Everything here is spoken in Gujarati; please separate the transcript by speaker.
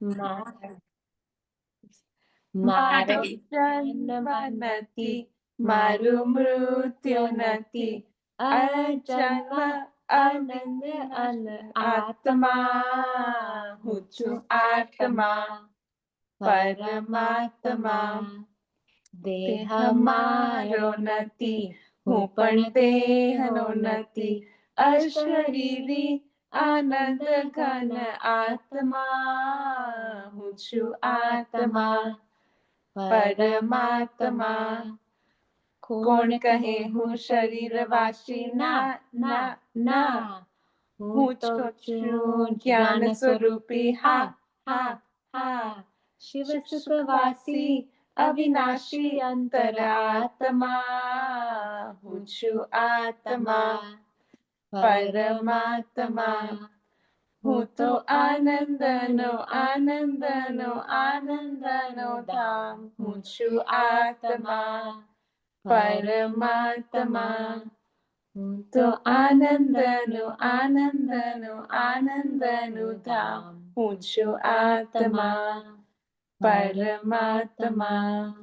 Speaker 1: મા-
Speaker 2: મારો
Speaker 1: મારો
Speaker 2: જન્મ નથી, મારું મૃત્યુ નથી, અજન્મ આનંદ આત્મા, હું છું આત્મા પરમાત્મા. દેહ મારો નથી, હું પણ દેહનો નથી, અશરીરી આનંદ ઘન આત્મા, હું છું આત્મા પરમાત્મા. કોણ કહે હું શરીરવાસી? ના ના ના, હું તો છું જ્ઞાન સ્વરૂપી. હા હા હા, શિવ સુખવાસી અવિનાશી અંતર આત્મા, હું છું આત્મા પરમાત્મા. હું તો આનંદનો આનંદનો આનંદનો ધામ, હું છું આત્મા પરમાત્મા. હું તો આનંદનો આનંદનો આનંદનું ધામ, હું છું આત્મા પરમાત્મા.